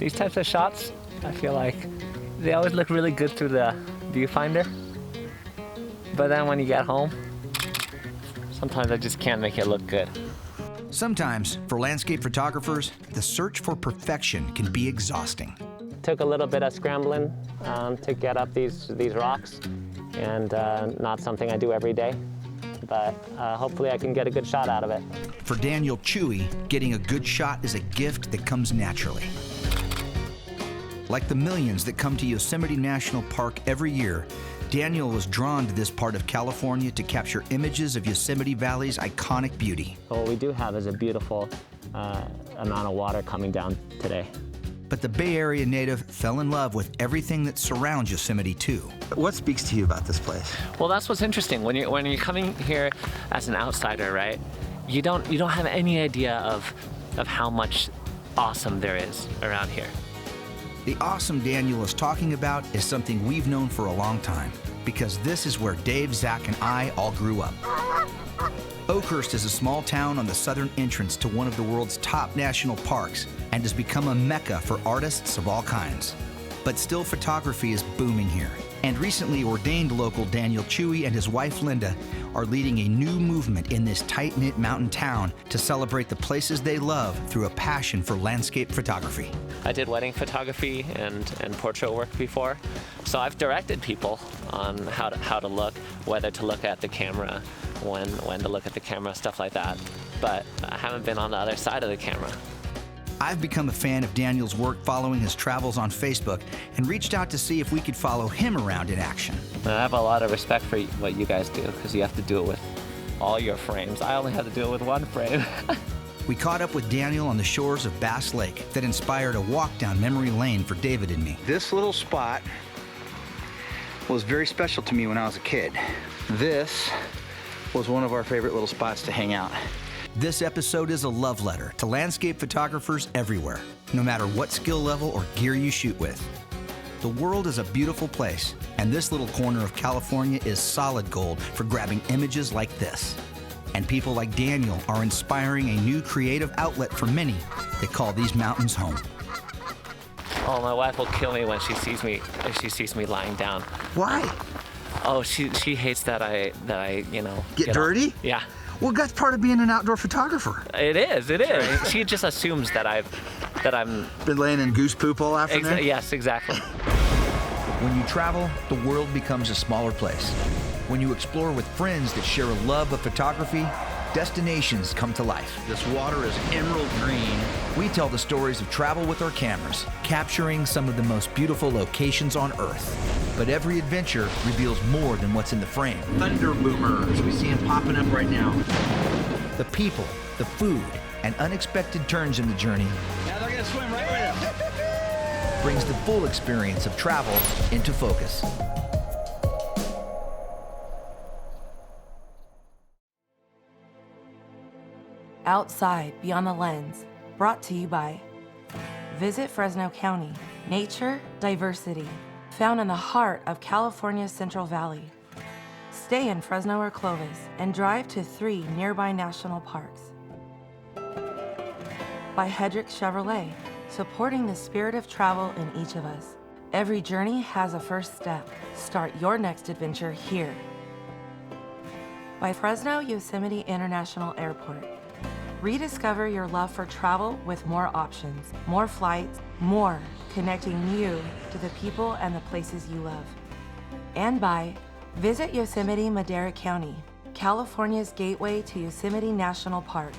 These types of shots, I feel like they always look really good through the viewfinder. But then when you get home, sometimes I just can't make it look good. Sometimes, for landscape photographers, the search for perfection can be exhausting. Took a little bit of scrambling to get up these rocks, and not something I do every day. But hopefully I can get a good shot out of it. For Daniel Chewy, getting a good shot is a gift that comes naturally. Like the millions that come to Yosemite National Park every year, Daniel was drawn to this part of California to capture images of Yosemite Valley's iconic beauty. What we do have is a beautiful amount of water coming down today. But the Bay Area native fell in love with everything that surrounds Yosemite too. What speaks to you about this place? Well, that's what's interesting. When you're coming here as an outsider, right? You don't have any idea of how much awesome there is around here. The awesome Daniel is talking about is something we've known for a long time, because this is where Dave, Zach, and I all grew up. Oakhurst is a small town on the southern entrance to one of the world's top national parks and has become a mecca for artists of all kinds. But still, photography is booming here. And recently ordained local Daniel Chewy and his wife Linda are leading a new movement in this tight-knit mountain town to celebrate the places they love through a passion for landscape photography. I did wedding photography and portrait work before, so I've directed people on how to look, whether to look at the camera, when to look at the camera, stuff like that. But I haven't been on the other side of the camera. I've become a fan of Daniel's work following his travels on Facebook and reached out to see if we could follow him around in action. I have a lot of respect for what you guys do, because you have to do it with all your frames. I only have to do it with one frame. We caught up with Daniel on the shores of Bass Lake that inspired a walk down memory lane for David and me. This little spot was very special to me when I was a kid. This was one of our favorite little spots to hang out. This episode is a love letter to landscape photographers everywhere, no matter what skill level or gear you shoot with. The world is a beautiful place, and this little corner of California is solid gold for grabbing images like this. And people like Daniel are inspiring a new creative outlet for many that call these mountains home. Oh, my wife will kill me when she sees me if she sees me lying down. Why? Oh, she hates that I Get dirty? Yeah. Well, that's part of being an outdoor photographer. It is. She just assumes that I'm Been laying in goose poop all afternoon? Yes, exactly. When you travel, the world becomes a smaller place. When you explore with friends that share a love of photography, destinations come to life. This water is emerald green. We tell the stories of travel with our cameras, capturing some of the most beautiful locations on Earth. But every adventure reveals more than what's in the frame. Thunder boomers, we see them popping up right now. The people, the food, and unexpected turns in the journey. Now they're gonna swim right with us. Brings the full experience of travel into focus. Outside Beyond the Lens, brought to you by Visit Fresno County, nature, diversity, found in the heart of California's Central Valley. Stay in Fresno or Clovis and drive to 3 nearby national parks. By Hedrick Chevrolet, supporting the spirit of travel in each of us. Every journey has a first step. Start your next adventure here. By Fresno Yosemite International Airport. Rediscover your love for travel with more options, more flights, more connecting you to the people and the places you love. And by Visit Yosemite Madera County, California's gateway to Yosemite National Park.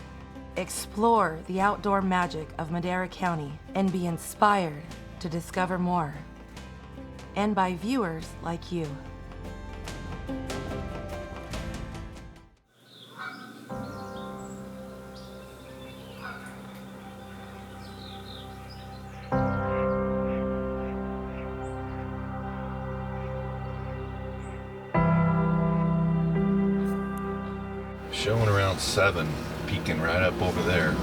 Explore the outdoor magic of Madera County and be inspired to discover more. And by viewers like you. Showing around 7, peeking right up over there.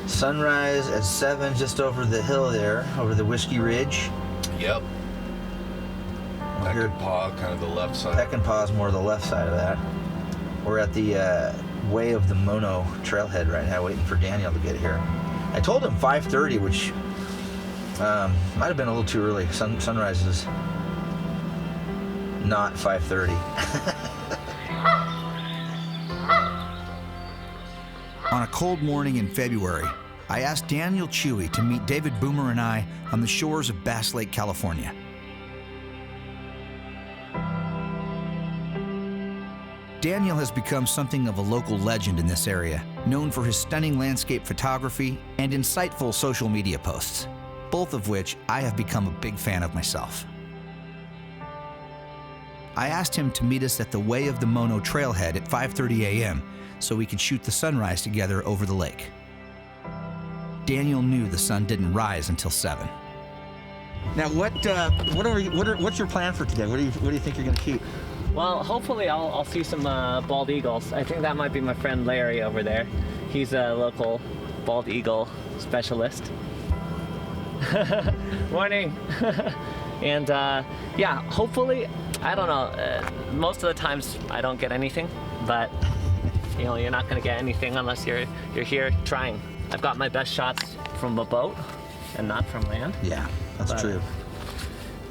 Sunrise at 7 just over the hill there, over the Whiskey Ridge. Yep. Peckinpah, kind of the left side. Peckinpah is more the left side of that. We're at the Way of the Mono trailhead right now, waiting for Daniel to get here. I told him 5:30, which Might have been a little too early. Sunrise is not 5:30. On a cold morning in February, I asked Daniel Chewy to meet David Boomer and I on the shores of Bass Lake, California. Daniel has become something of a local legend in this area, known for his stunning landscape photography and insightful social media posts, both of which I have become a big fan of myself. I asked him to meet us at the Way of the Mono trailhead at 5:30 a.m. so we could shoot the sunrise together over the lake. Daniel knew the sun didn't rise until 7. Now, what's your plan for today? What do you think you're going to shoot? Well, hopefully I'll see some bald eagles. I think that might be my friend Larry over there. He's a local bald eagle specialist. Morning. And yeah, hopefully, I don't know, most of the times I don't get anything, but you know, you're not gonna get anything unless you're here trying. I've got my best shots from a boat and not from land. Yeah, that's true.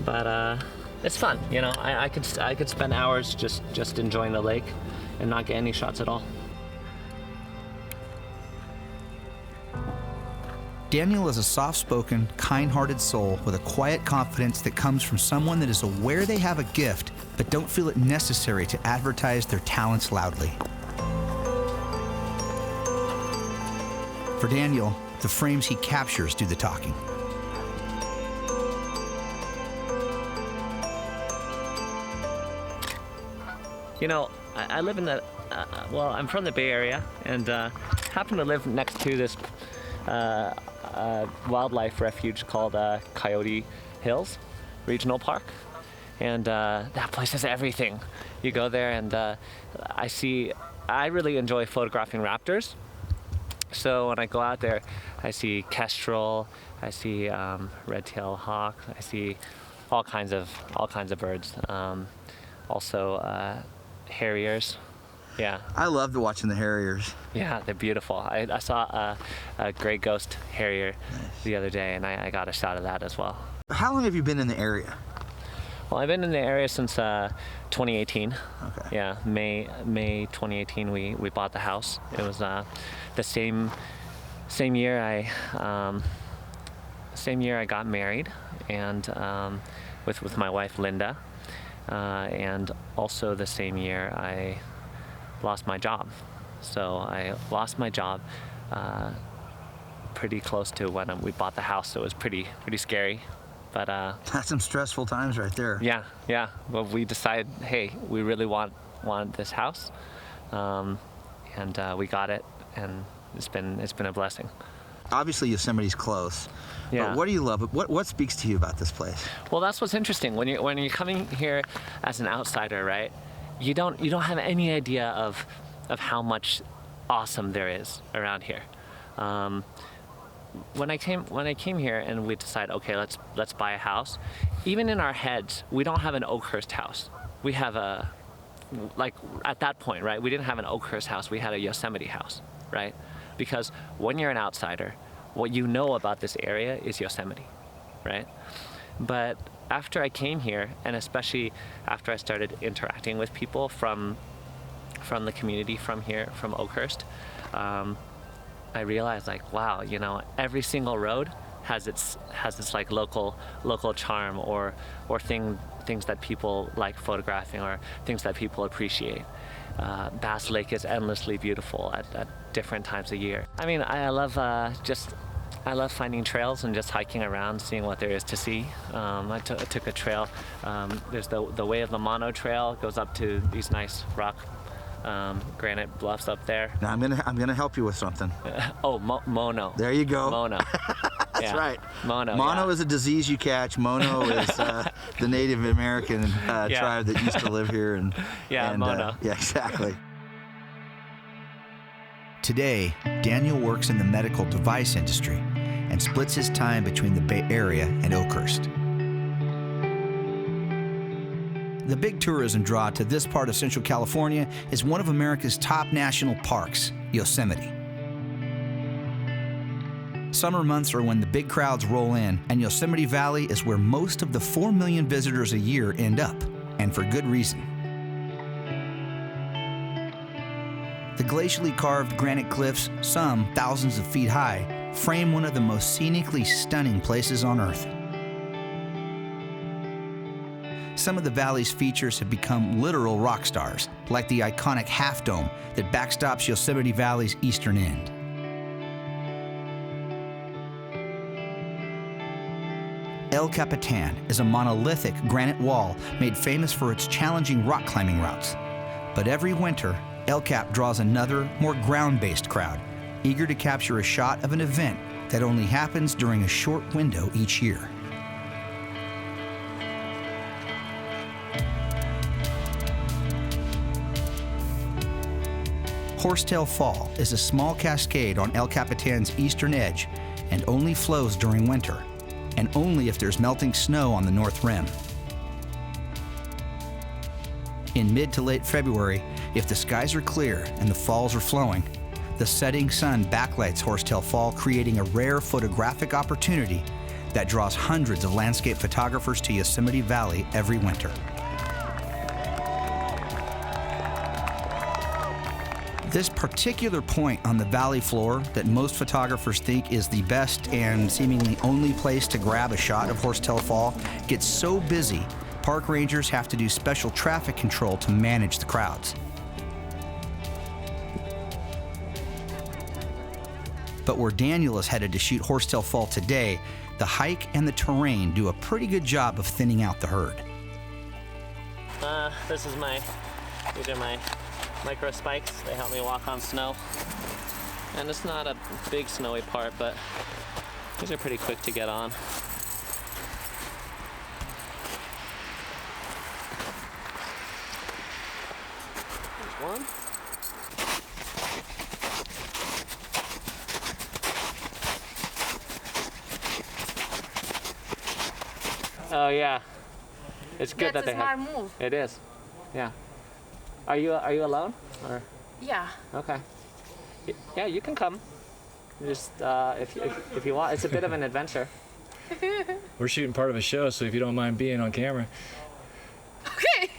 But it's fun, you know. I could spend hours just enjoying the lake and not get any shots at all. Daniel is a soft-spoken, kind-hearted soul with a quiet confidence that comes from someone that is aware they have a gift, but don't feel it necessary to advertise their talents loudly. For Daniel, the frames he captures do the talking. You know, I live in the, well, I'm from the Bay Area and happen to live next to this wildlife refuge called Coyote Hills Regional Park. And that place has everything. You go there and I really enjoy photographing raptors. So when I go out there, I see kestrel, I see red-tailed hawk, I see all kinds of birds. Also harriers. Yeah. I loved watching the harriers. Yeah, they're beautiful. I saw a gray ghost harrier the other day, and I got a shot of that as well. How long have you been in the area? Well, I've been in the area since 2018. Okay. Yeah, May 2018 we bought the house. It was the same year I got married, and with my wife Linda, and also the same year I lost my job. So I lost my job pretty close to when we bought the house. So it was pretty scary. But that's some stressful times right there. Yeah. Well, we decided, hey, we really want this house, and we got it, and it's been a blessing. Obviously, Yosemite's close. Yeah. But what do you love? What speaks to you about this place? Well, that's what's interesting. When you're coming here as an outsider, right? You don't have any idea of how much awesome there is around here. When I came here and we decided, okay, let's buy a house. Even in our heads, we don't have an Oakhurst house. We have at that point, right? We didn't have an Oakhurst house. We had a Yosemite house, right? Because when you're an outsider, what you know about this area is Yosemite, right? But after I came here, and especially after I started interacting with people from the community from here, from Oakhurst, I realized, like, wow, you know, every single road has its like local charm or things that people like photographing or things that people appreciate. Bass Lake is endlessly beautiful at different times of year. I mean, I love finding trails and just hiking around, seeing what there is to see. I took a trail. There's the Way of the Mono trail. It goes up to these nice rock granite bluffs up there. Now I'm gonna help you with something. Mono. There you go. Mono. That's right. Mono. Mono is a disease you catch. Mono is the Native American tribe that used to live here. Mono. Yeah, exactly. Today, Daniel works in the medical device industry and splits his time between the Bay Area and Oakhurst. The big tourism draw to this part of Central California is one of America's top national parks, Yosemite. Summer months are when the big crowds roll in, and Yosemite Valley is where most of the 4 million visitors a year end up, and for good reason. The glacially carved granite cliffs, some thousands of feet high, frame one of the most scenically stunning places on Earth. Some of the valley's features have become literal rock stars, like the iconic Half Dome that backstops Yosemite Valley's eastern end. El Capitan is a monolithic granite wall made famous for its challenging rock climbing routes. But every winter, El Cap draws another, more ground-based crowd, eager to capture a shot of an event that only happens during a short window each year. Horsetail Fall is a small cascade on El Capitan's eastern edge and only flows during winter, and only if there's melting snow on the north rim. In mid to late February, if the skies are clear and the falls are flowing, the setting sun backlights Horsetail Fall, creating a rare photographic opportunity that draws hundreds of landscape photographers to Yosemite Valley every winter. This particular point on the valley floor that most photographers think is the best and seemingly only place to grab a shot of Horsetail Fall gets so busy, park rangers have to do special traffic control to manage the crowds. But where Daniel is headed to shoot Horsetail Fall today, the hike and the terrain do a pretty good job of thinning out the herd. These are my micro spikes. They help me walk on snow. And it's not a big snowy part, but these are pretty quick to get on. There's one. Oh yeah. It's good that they have. That's a smart move. It is. Yeah. Are you alone? Or? Yeah. Okay. Yeah, you can come. Just if you want, it's a bit of an adventure. We're shooting part of a show, so if you don't mind being on camera. Okay.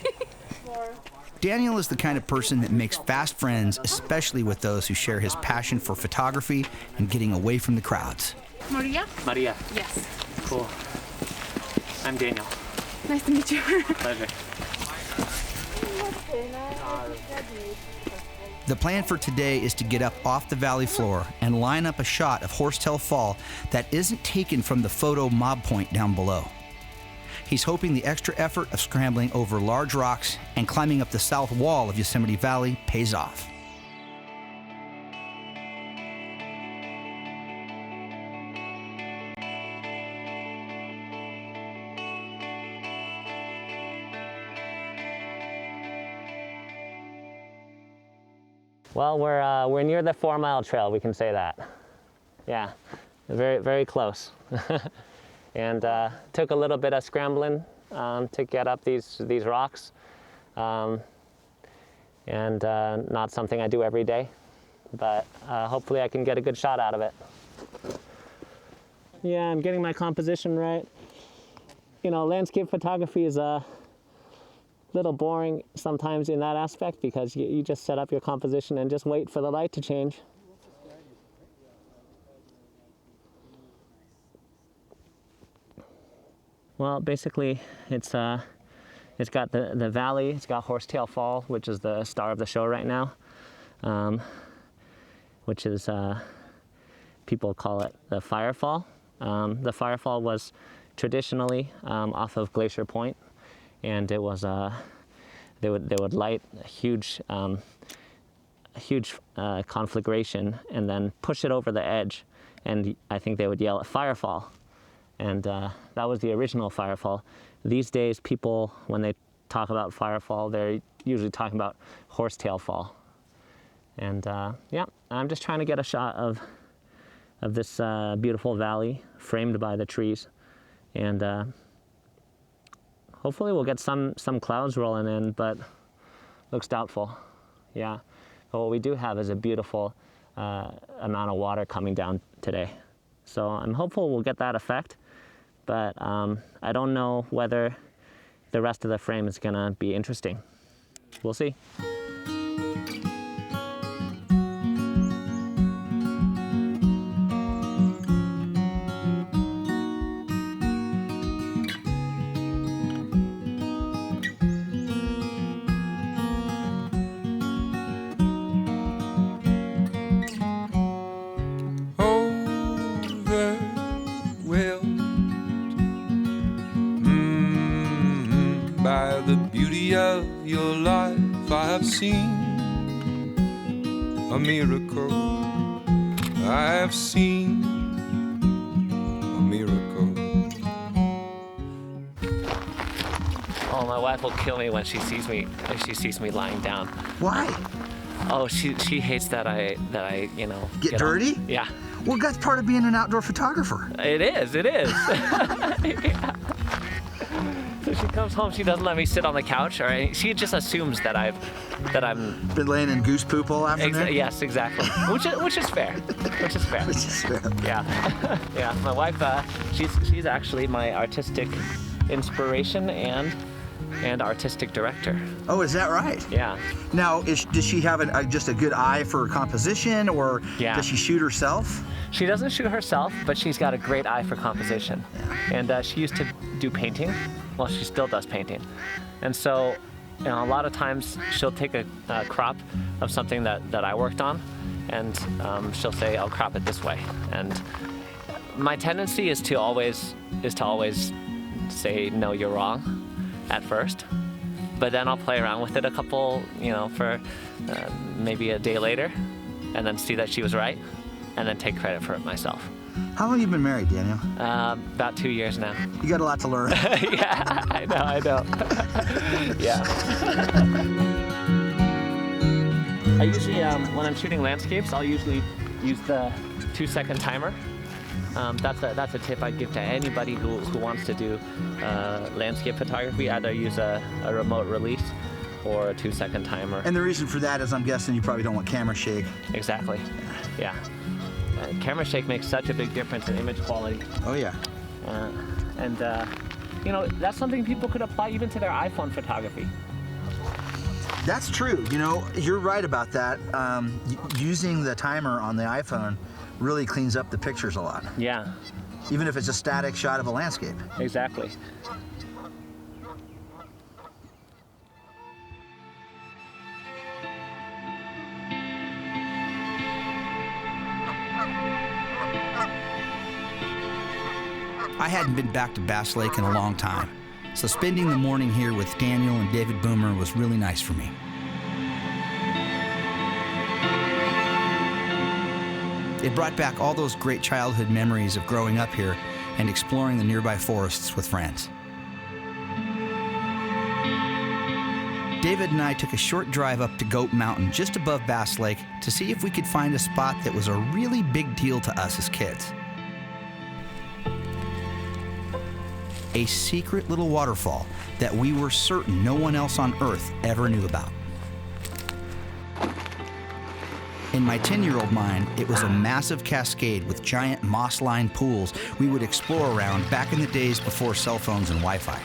Daniel is the kind of person that makes fast friends, especially with those who share his passion for photography and getting away from the crowds. Maria? Maria. Yes. Cool. I'm Daniel. Nice to meet you. Pleasure. The plan for today is to get up off the valley floor and line up a shot of Horsetail Fall that isn't taken from the photo mob point down below. He's hoping the extra effort of scrambling over large rocks and climbing up the south wall of Yosemite Valley pays off. Well, we're near the 4 Mile Trail, we can say that. Yeah, very, very close. And took a little bit of scrambling to get up these rocks. And not something I do every day, but hopefully I can get a good shot out of it. Yeah, I'm getting my composition right. You know, landscape photography is a little boring sometimes in that aspect because you just set up your composition and just wait for the light to change. Well, basically it's got the valley, it's got Horsetail Fall, which is the star of the show right now, which is, people call it the Firefall. The Firefall was traditionally off of Glacier Point, and it was they would light a huge conflagration and then push it over the edge, and I think they would yell at Firefall, and that was the original Firefall. These days, people, when they talk about Firefall, they're usually talking about Horsetail Fall, and yeah, I'm just trying to get a shot of this beautiful valley framed by the trees, and hopefully we'll get some clouds rolling in, but looks doubtful. Yeah, but what we do have is a beautiful amount of water coming down today. So I'm hopeful we'll get that effect, but I don't know whether the rest of the frame is gonna be interesting. We'll see. By the beauty of your life, I have seen a miracle. I have seen a miracle. Oh, my wife will kill me when she sees me lying down. Why? Oh, she hates that I you know Get dirty? Yeah. Well, that's part of being an outdoor photographer. It is. Yeah. So she comes home, she doesn't let me sit on the couch, or she just assumes that I'm Been laying in goose poop all afternoon? yes, exactly. Which is fair. Which is fair. Which is fair. Yeah. Yeah. My wife, she's actually my artistic inspiration and artistic director. Oh, is that right? Yeah. Now, does she have just a good eye for composition, or Yeah. does she shoot herself? She doesn't shoot herself, but she's got a great eye for composition. And she used to do painting. Well, she still does painting. And so, you know, a lot of times she'll take a crop of something that I worked on, and she'll say, I'll crop it this way. And my tendency is to always say, no, you're wrong at first. But then I'll play around with it a couple, you know, for maybe a day later, and then see that she was right, and then take credit for it myself. How long have you been married, Daniel? About 2 years now. You got a lot to learn. Yeah, I know. Yeah. I usually, when I'm shooting landscapes, I'll usually use the 2-second timer. That's a tip I'd give to anybody who wants to do landscape photography. Either use a remote release or a 2-second timer. And the reason for that is, I'm guessing you probably don't want camera shake. Exactly. Yeah. Camera shake makes such a big difference in image quality. Oh, yeah. And you know, that's something people could apply even to their iPhone photography. That's true. You know, you're right about that. Using the timer on the iPhone really cleans up the pictures a lot. Yeah, Even if it's a static shot of a landscape. exactly. I hadn't been back to Bass Lake in a long time, so spending the morning here with Daniel and David Boomer was really nice for me. It brought back all those great childhood memories of growing up here and exploring the nearby forests with friends. David and I took a short drive up to Goat Mountain just above Bass Lake to see if we could find a spot that was a really big deal to us as kids. A secret little waterfall that we were certain no one else on Earth ever knew about. In my 10-year-old mind, it was a massive cascade with giant moss-lined pools we would explore around back in the days before cell phones and Wi-Fi.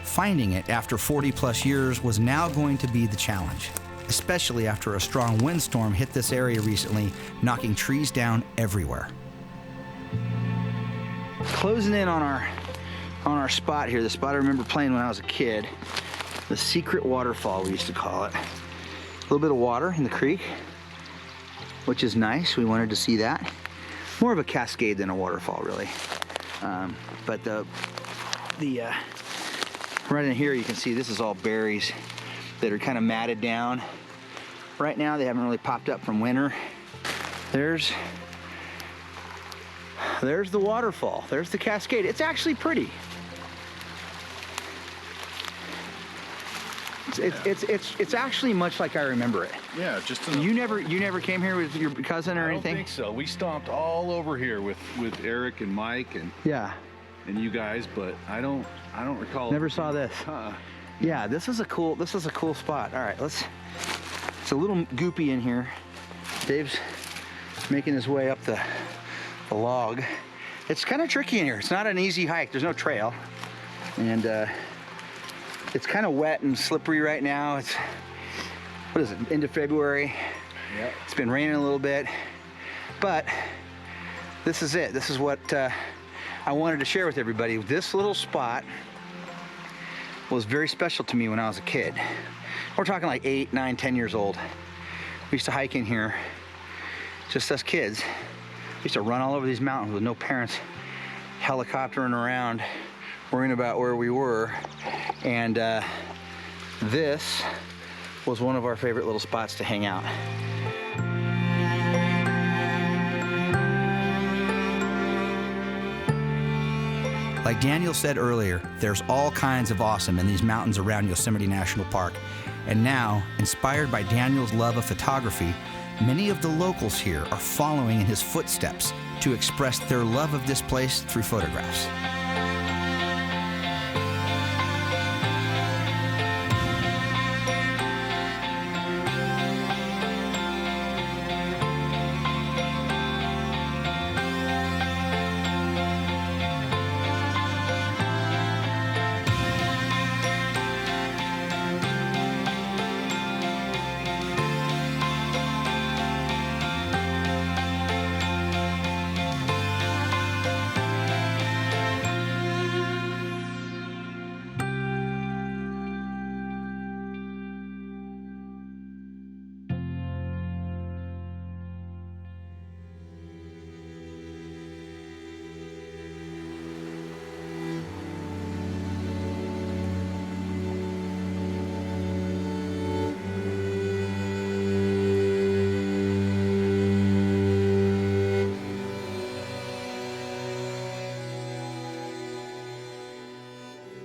Finding it after 40-plus years was now going to be the challenge, especially after a strong windstorm hit this area recently, knocking trees down everywhere. Closing in on our spot here, the spot I remember playing when I was a kid, the secret waterfall we used to call it. A little bit of water in the creek, which is nice. We wanted to see that. More of a cascade than a waterfall, really. But the right in here, you can see this is all berries that are kind of matted down. Right now, they haven't really popped up from winter. There's the waterfall. There's the cascade. It's actually pretty. It's actually much like I remember it. Yeah, just You never came here with your cousin or anything? I don't think so. We stomped all over here with Eric and Mike and Yeah. you guys, but I don't recall. Never saw this. Uh-uh. Yeah, this is a cool spot. All right, It's a little goopy in here. Dave's making his way up the log. It's kind of tricky in here. It's not an easy hike. There's no trail. And it's kind of wet and slippery right now. It's, what is it, end of February? Yep. It's been raining a little bit. But this is it. This is what I wanted to share with everybody. This little spot was very special to me when I was a kid. We're talking like 8, 9, 10 years old. We used to hike in here, just us kids. We used to run all over these mountains with no parents helicoptering around, worrying about where we were. And this was one of our favorite little spots to hang out. Like Daniel said earlier, there's all kinds of awesome in these mountains around Yosemite National Park. And now, inspired by Daniel's love of photography, many of the locals here are following in his footsteps to express their love of this place through photographs.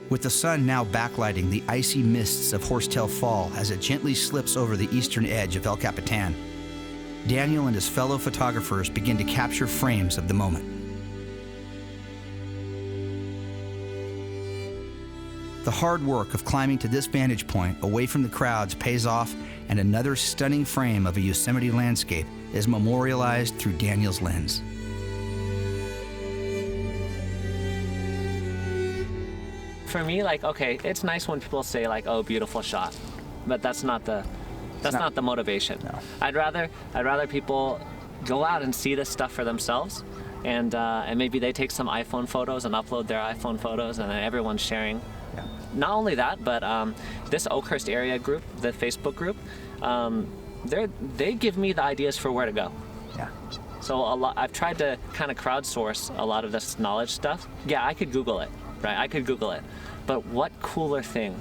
With the sun now backlighting the icy mists of Horsetail Fall as it gently slips over the eastern edge of El Capitan, Daniel and his fellow photographers begin to capture frames of the moment. The hard work of climbing to this vantage point away from the crowds pays off, and another stunning frame of a Yosemite landscape is memorialized through Daniel's lens. For me, like, okay, it's nice when people say like, "Oh, beautiful shot," but that's not the motivation. No. I'd rather people go out and see this stuff for themselves, and maybe they take some iPhone photos and upload their iPhone photos, and then everyone's sharing. Yeah. Not only that, but this Oakhurst area group, the Facebook group, they give me the ideas for where to go. Yeah. So I've tried to kind of crowdsource a lot of this knowledge stuff. Yeah, I could Google it, right? I could Google it. But what cooler thing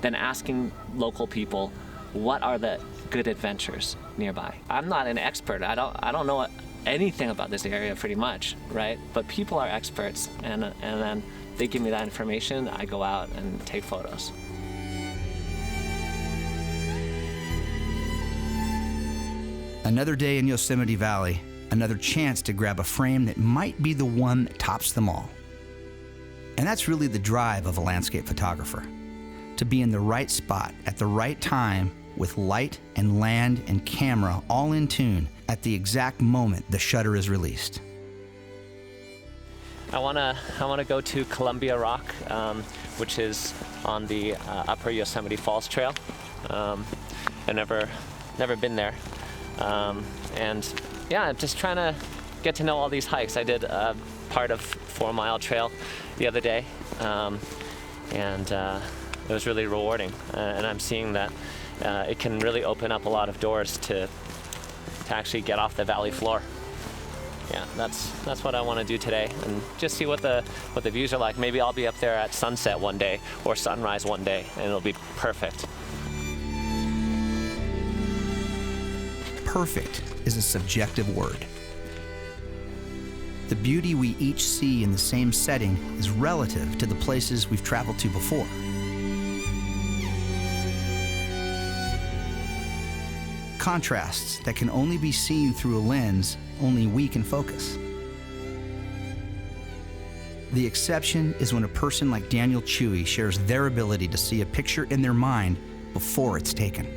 than asking local people, what are the good adventures nearby? I'm not an expert. I don't know anything about this area pretty much, right? But people are experts, and then they give me that information. I go out and take photos. Another day in Yosemite Valley, another chance to grab a frame that might be the one that tops them all. And that's really the drive of a landscape photographer, to be in the right spot at the right time with light and land and camera all in tune at the exact moment the shutter is released. I wanna go to Columbia Rock, which is on the Upper Yosemite Falls Trail. I've never been there, and yeah, I'm just trying to get to know all these hikes. I did part of 4 Mile Trail the other day, and it was really rewarding. And I'm seeing that it can really open up a lot of doors to actually get off the valley floor. Yeah, that's what I want to do today, and just see what the views are like. Maybe I'll be up there at sunset one day or sunrise one day, and it'll be perfect. Perfect is a subjective word. The beauty we each see in the same setting is relative to the places we've traveled to before. Contrasts that can only be seen through a lens only we can focus. The exception is when a person like Daniel Chewy shares their ability to see a picture in their mind before it's taken.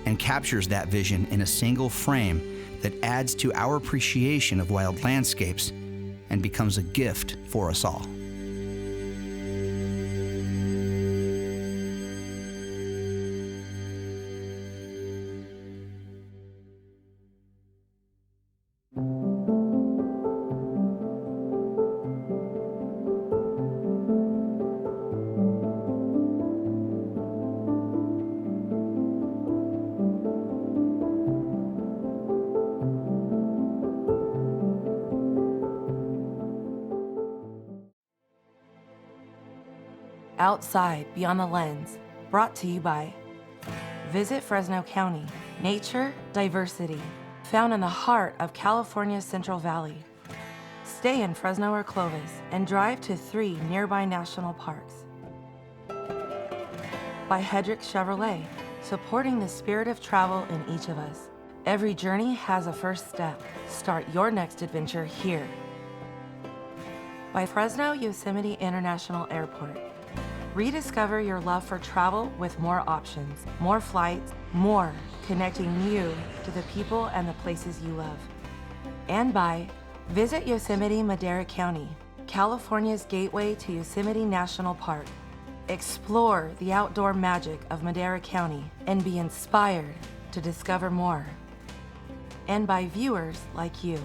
and captures that vision in a single frame that adds to our appreciation of wild landscapes and becomes a gift for us all. Outside Beyond the Lens, brought to you by Visit Fresno County, nature, diversity, found in the heart of California's Central Valley. Stay in Fresno or Clovis and drive to 3 nearby national parks. By Hedrick Chevrolet, supporting the spirit of travel in each of us. Every journey has a first step. Start your next adventure here. By Fresno Yosemite International Airport. Rediscover your love for travel with more options, more flights, more connecting you to the people and the places you love. And by Visit Yosemite Madera County, California's gateway to Yosemite National Park. Explore the outdoor magic of Madera County and be inspired to discover more. And by viewers like you.